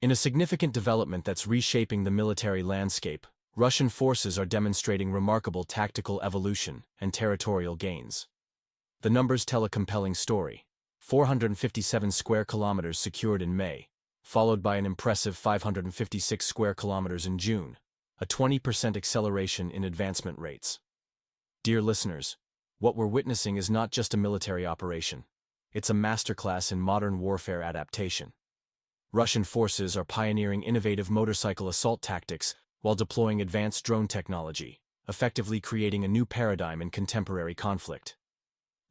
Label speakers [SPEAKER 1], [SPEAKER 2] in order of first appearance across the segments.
[SPEAKER 1] In a significant development that's reshaping the military landscape, Russian forces are demonstrating remarkable tactical evolution and territorial gains. The numbers tell a compelling story. 457 square kilometers secured in May, followed by an impressive 556 square kilometers in June, a 20% acceleration in advancement rates. Dear listeners, what we're witnessing is not just a military operation. It's a masterclass in modern warfare adaptation. Russian forces are pioneering innovative motorcycle assault tactics while deploying advanced drone technology, effectively creating a new paradigm in contemporary conflict.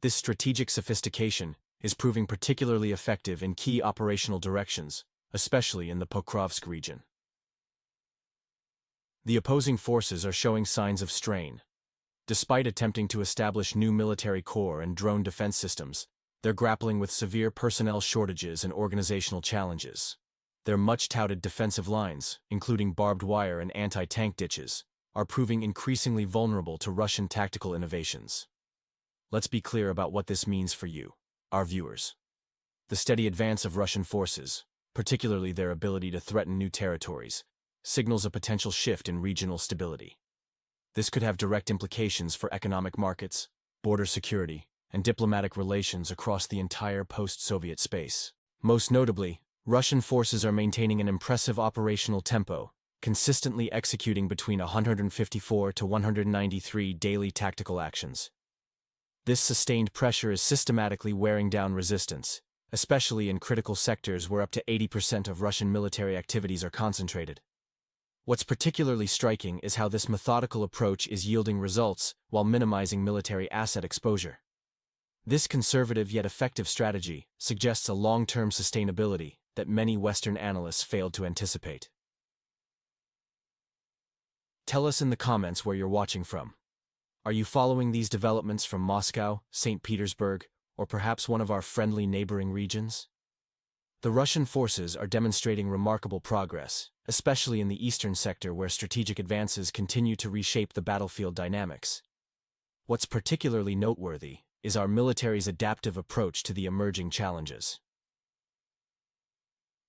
[SPEAKER 1] This strategic sophistication is proving particularly effective in key operational directions, especially in the Pokrovsk region. The opposing forces are showing signs of strain. Despite attempting to establish new military corps and drone defense systems, they're grappling with severe personnel shortages and organizational challenges. Their much-touted defensive lines, including barbed wire and anti-tank ditches, are proving increasingly vulnerable to Russian tactical innovations. Let's be clear about what this means for you, our viewers. The steady advance of Russian forces, particularly their ability to threaten new territories, signals a potential shift in regional stability. This could have direct implications for economic markets, border security, and diplomatic relations across the entire post-Soviet space. Most notably, Russian forces are maintaining an impressive operational tempo, consistently executing between 154 to 193 daily tactical actions. This sustained pressure is systematically wearing down resistance, especially in critical sectors where up to 80% of Russian military activities are concentrated. What's particularly striking is how this methodical approach is yielding results while minimizing military asset exposure. This conservative yet effective strategy suggests a long-term sustainability that many Western analysts failed to anticipate. Tell us in the comments where you're watching from. Are you following these developments from Moscow, St. Petersburg, or perhaps one of our friendly neighboring regions? The Russian forces are demonstrating remarkable progress, especially in the eastern sector where strategic advances continue to reshape the battlefield dynamics. What's particularly noteworthy is our military's adaptive approach to the emerging challenges.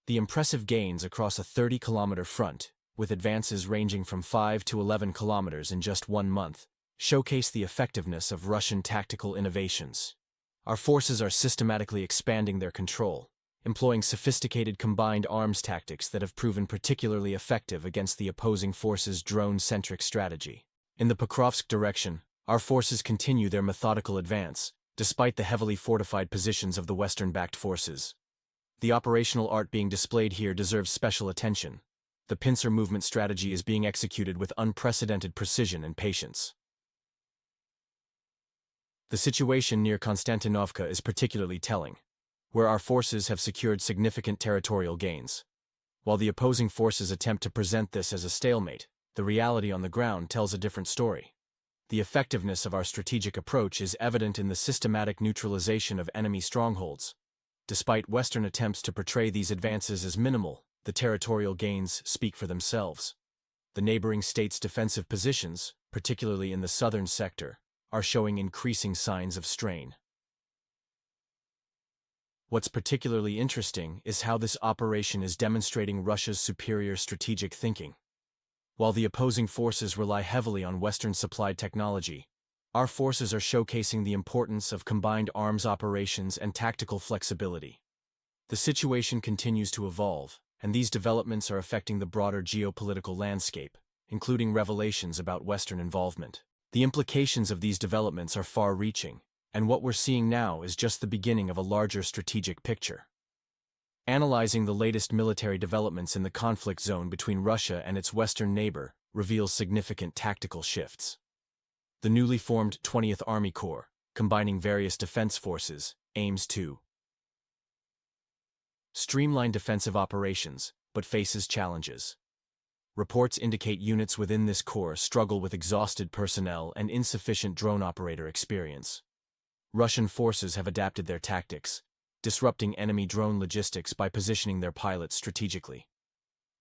[SPEAKER 1] The impressive gains across a 30-kilometer front, with advances ranging from 5 to 11 kilometers in just 1 month, showcase the effectiveness of Russian tactical innovations. Our forces are systematically expanding their control, employing sophisticated combined arms tactics that have proven particularly effective against the opposing forces' drone-centric strategy. In the Pokrovsk direction, our forces continue their methodical advance, despite the heavily fortified positions of the Western-backed forces. The operational art being displayed here deserves special attention. The pincer movement strategy is being executed with unprecedented precision and patience. The situation near Konstantinovka is particularly telling, where our forces have secured significant territorial gains. While the opposing forces attempt to present this as a stalemate, the reality on the ground tells a different story. The effectiveness of our strategic approach is evident in the systematic neutralization of enemy strongholds. Despite Western attempts to portray these advances as minimal, the territorial gains speak for themselves. The neighboring states' defensive positions, particularly in the southern sector, are showing increasing signs of strain. What's particularly interesting is how this operation is demonstrating Russia's superior strategic thinking. While the opposing forces rely heavily on Western-supplied technology, our forces are showcasing the importance of combined arms operations and tactical flexibility. The situation continues to evolve, and these developments are affecting the broader geopolitical landscape, including revelations about Western involvement. The implications of these developments are far-reaching, and what we're seeing now is just the beginning of a larger strategic picture. Analyzing the latest military developments in the conflict zone between Russia and its western neighbor reveals significant tactical shifts. The newly formed 20th Army Corps, combining various defense forces, aims to streamline defensive operations, but faces challenges. Reports indicate units within this corps struggle with exhausted personnel and insufficient drone operator experience. Russian forces have adapted their tactics, disrupting enemy drone logistics by positioning their pilots strategically.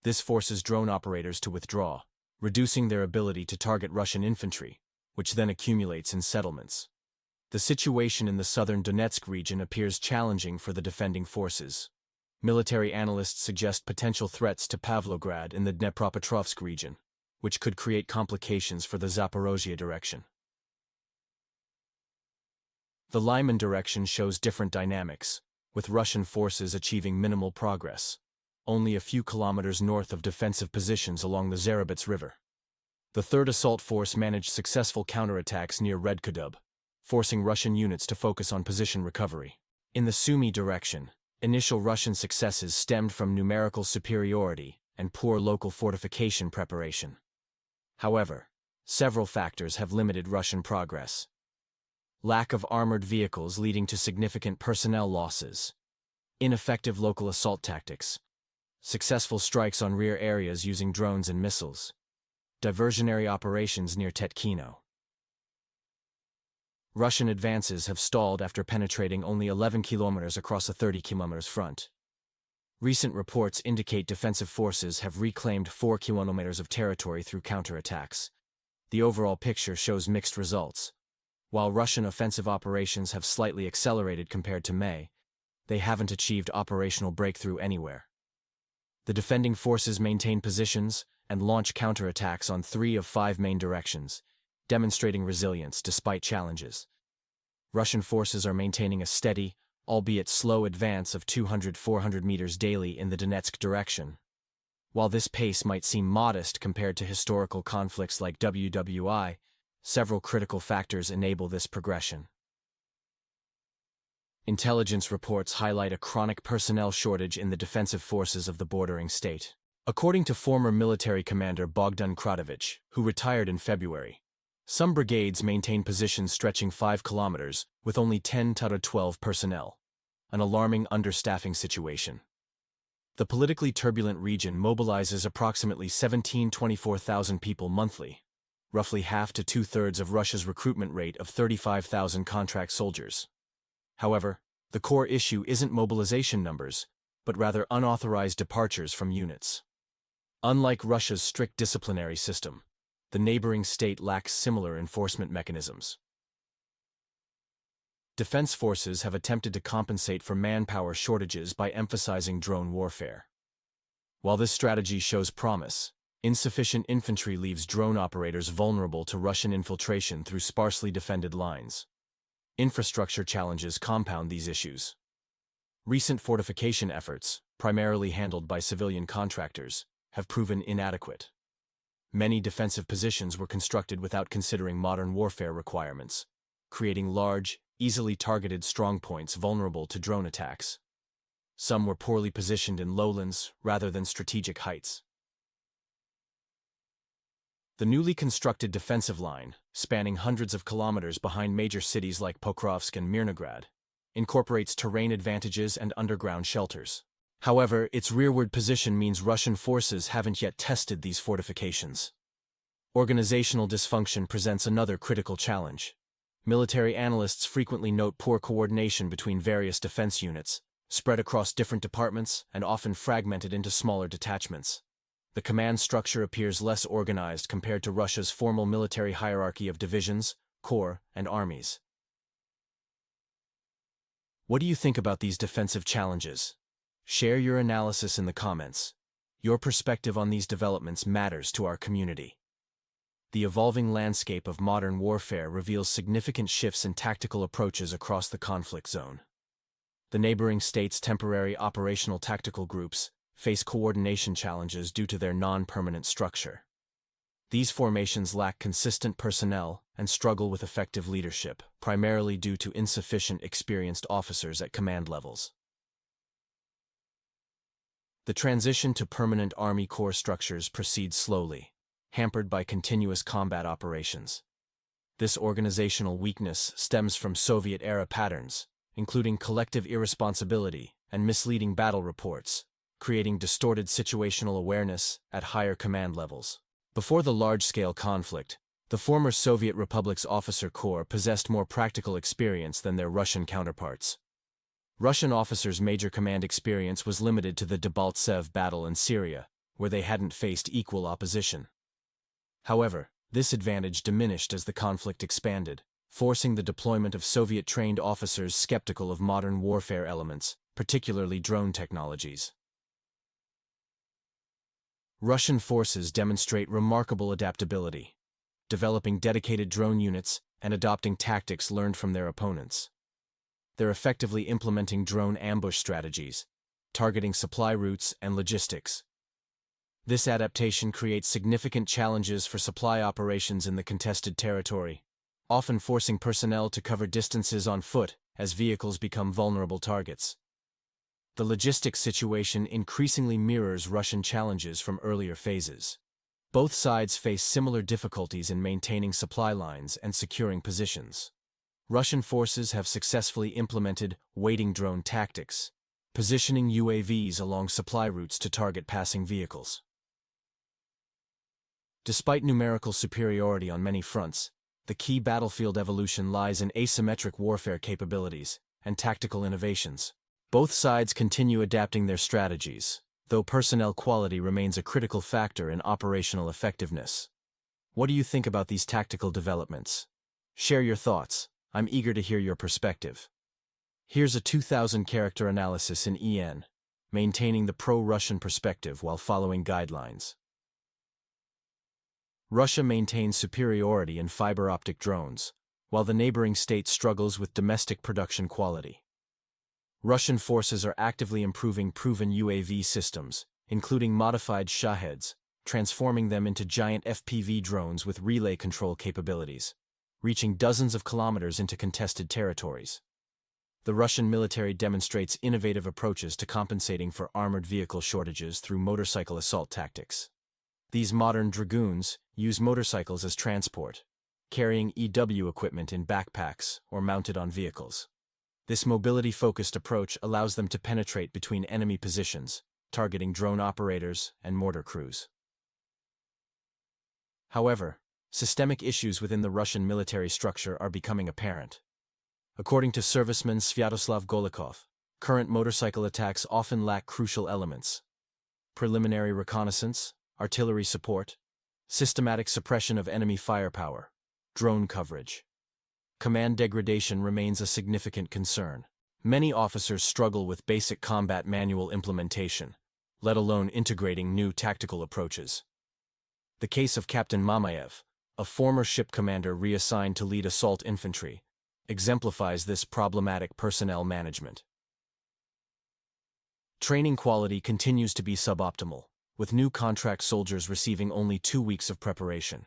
[SPEAKER 1] This forces drone operators to withdraw, reducing their ability to target Russian infantry, which then accumulates in settlements. The situation in the southern Donetsk region appears challenging for the defending forces. Military analysts suggest potential threats to Pavlograd in the Dnepropetrovsk region, which could create complications for the Zaporozhye direction. The Lyman direction shows different dynamics, with Russian forces achieving minimal progress, only a few kilometers north of defensive positions along the Zarabets River. The 3rd Assault Force managed successful counterattacks near Redkudub, forcing Russian units to focus on position recovery. In the Sumy direction, initial Russian successes stemmed from numerical superiority and poor local fortification preparation. However, several factors have limited Russian progress. Lack of armored vehicles leading to significant personnel losses, ineffective local assault tactics, successful strikes on rear areas using drones and missiles, diversionary operations near Tetkino. Russian advances have stalled after penetrating only 11 kilometers across a 30 kilometers front. Recent reports indicate defensive forces have reclaimed 4 kilometers of territory through counterattacks. The overall picture shows mixed results. While Russian offensive operations have slightly accelerated compared to May, they haven't achieved operational breakthrough anywhere. The defending forces maintain positions and launch counterattacks on 3 of 5 main directions, demonstrating resilience despite challenges. Russian forces are maintaining a steady, albeit slow advance of 200-400 meters daily in the Donetsk direction. While this pace might seem modest compared to historical conflicts like WWI, several critical factors enable this progression. Intelligence reports highlight a chronic personnel shortage in the defensive forces of the bordering state. According to former military commander Bogdan Kratovich, who retired in February, some brigades maintain positions stretching 5 kilometers with only 10 to 12 personnel, an alarming understaffing situation. The politically turbulent region mobilizes approximately 24,000 people monthly, roughly half to two-thirds of Russia's recruitment rate of 35,000 contract soldiers. However, the core issue isn't mobilization numbers, but rather unauthorized departures from units. Unlike Russia's strict disciplinary system, the neighboring state lacks similar enforcement mechanisms. Defense forces have attempted to compensate for manpower shortages by emphasizing drone warfare. While this strategy shows promise, insufficient infantry leaves drone operators vulnerable to Russian infiltration through sparsely defended lines. Infrastructure challenges compound these issues. Recent fortification efforts, primarily handled by civilian contractors, have proven inadequate. Many defensive positions were constructed without considering modern warfare requirements, creating large, easily targeted strongpoints vulnerable to drone attacks. Some were poorly positioned in lowlands rather than strategic heights. The newly constructed defensive line, spanning hundreds of kilometers behind major cities like Pokrovsk and Mirnograd, incorporates terrain advantages and underground shelters. However, its rearward position means Russian forces haven't yet tested these fortifications. Organizational dysfunction presents another critical challenge. Military analysts frequently note poor coordination between various defense units, spread across different departments and often fragmented into smaller detachments. The command structure appears less organized compared to Russia's formal military hierarchy of divisions, corps, and armies. What do you think about these defensive challenges? Share your analysis in the comments. Your perspective on these developments matters to our community. The evolving landscape of modern warfare reveals significant shifts in tactical approaches across the conflict zone. The neighboring states' temporary operational tactical groups face coordination challenges due to their non-permanent structure. These formations lack consistent personnel and struggle with effective leadership, primarily due to insufficient experienced officers at command levels. The transition to permanent Army Corps structures proceeds slowly, hampered by continuous combat operations. This organizational weakness stems from Soviet-era patterns, including collective irresponsibility and misleading battle reports, creating distorted situational awareness at higher command levels. Before the large-scale conflict, the former Soviet republics' officer corps possessed more practical experience than their Russian counterparts. Russian officers' major command experience was limited to the Debaltsev battle in Syria, where they hadn't faced equal opposition. However, this advantage diminished as the conflict expanded, forcing the deployment of Soviet-trained officers skeptical of modern warfare elements, particularly drone technologies. Russian forces demonstrate remarkable adaptability, developing dedicated drone units and adopting tactics learned from their opponents. They're effectively implementing drone ambush strategies, targeting supply routes and logistics. This adaptation creates significant challenges for supply operations in the contested territory, often forcing personnel to cover distances on foot as vehicles become vulnerable targets. The logistics situation increasingly mirrors Russian challenges from earlier phases. Both sides face similar difficulties in maintaining supply lines and securing positions. Russian forces have successfully implemented waiting drone tactics, positioning UAVs along supply routes to target passing vehicles. Despite numerical superiority on many fronts, the key battlefield evolution lies in asymmetric warfare capabilities and tactical innovations. Both sides continue adapting their strategies, though personnel quality remains a critical factor in operational effectiveness. What do you think about these tactical developments? Share your thoughts. I'm eager to hear your perspective. Here's a 2,000-character analysis in EN, maintaining the pro-Russian perspective while following guidelines. Russia maintains superiority in fiber optic drones, while the neighboring state struggles with domestic production quality. Russian forces are actively improving proven UAV systems, including modified Shaheds, transforming them into giant FPV drones with relay control capabilities, reaching dozens of kilometers into contested territories. The Russian military demonstrates innovative approaches to compensating for armored vehicle shortages through motorcycle assault tactics. These modern dragoons use motorcycles as transport, carrying EW equipment in backpacks or mounted on vehicles. This mobility-focused approach allows them to penetrate between enemy positions, targeting drone operators and mortar crews. However, systemic issues within the Russian military structure are becoming apparent. According to serviceman Sviatoslav Golikov, current motorcycle attacks often lack crucial elements: preliminary reconnaissance, artillery support, systematic suppression of enemy firepower, drone coverage. Command degradation remains a significant concern. Many officers struggle with basic combat manual implementation, let alone integrating new tactical approaches. The case of Captain Mamayev, a former ship commander reassigned to lead assault infantry, exemplifies this problematic personnel management. Training quality continues to be suboptimal, with new contract soldiers receiving only 2 weeks of preparation.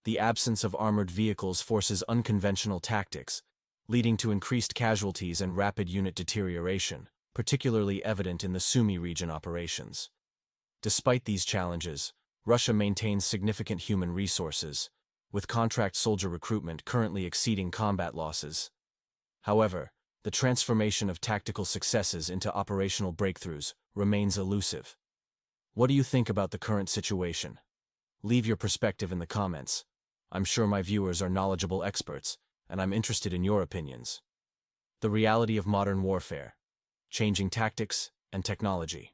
[SPEAKER 1] The absence of armored vehicles forces unconventional tactics, leading to increased casualties and rapid unit deterioration, particularly evident in the Sumy region operations. Despite these challenges, Russia maintains significant human resources, with contract soldier recruitment currently exceeding combat losses. However, the transformation of tactical successes into operational breakthroughs remains elusive. What do you think about the current situation? Leave your perspective in the comments. I'm sure my viewers are knowledgeable experts, and I'm interested in your opinions. The reality of modern warfare: changing tactics and technology.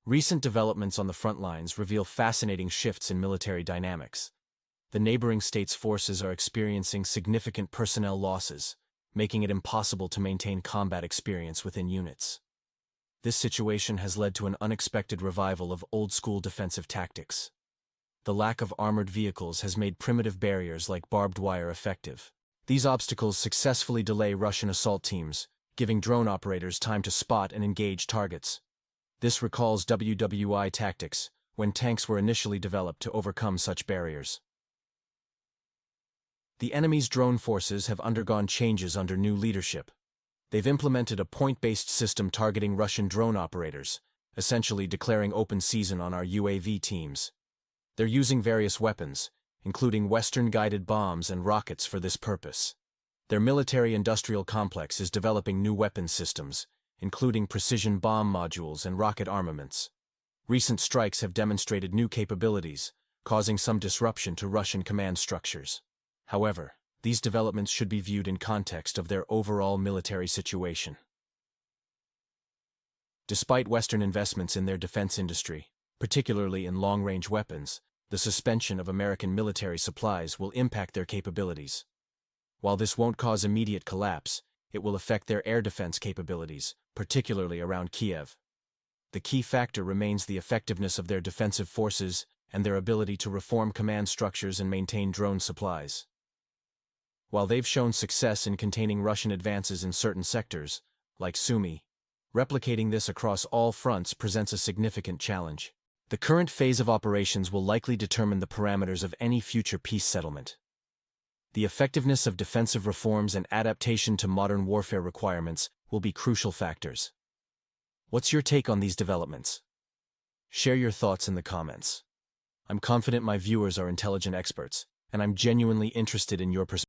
[SPEAKER 1] Recent developments on the front lines reveal fascinating shifts in military dynamics. The neighboring states' forces are experiencing significant personnel losses, making it impossible to maintain combat experience within units. This situation has led to an unexpected revival of old-school defensive tactics. The lack of armored vehicles has made primitive barriers like barbed wire effective. These obstacles successfully delay Russian assault teams, giving drone operators time to spot and engage targets. This recalls WWI tactics, when tanks were initially developed to overcome such barriers. The enemy's drone forces have undergone changes under new leadership. They've implemented a point-based system targeting Russian drone operators, essentially declaring open season on our UAV teams. They're using various weapons, including Western-guided bombs and rockets for this purpose. Their military-industrial complex is developing new weapons systems, including precision bomb modules and rocket armaments. Recent strikes have demonstrated new capabilities, causing some disruption to Russian command structures. However, these developments should be viewed in context of their overall military situation. Despite Western investments in their defense industry, particularly in long-range weapons, the suspension of American military supplies will impact their capabilities. While this won't cause immediate collapse, it will affect their air defense capabilities, particularly around Kiev. The key factor remains the effectiveness of their defensive forces and their ability to reform command structures and maintain drone supplies. While they've shown success in containing Russian advances in certain sectors, like Sumy, replicating this across all fronts presents a significant challenge. The current phase of operations will likely determine the parameters of any future peace settlement. The effectiveness of defensive reforms and adaptation to modern warfare requirements will be crucial factors. What's your take on these developments? Share your thoughts in the comments. I'm confident my viewers are intelligent experts, and I'm genuinely interested in your perspective.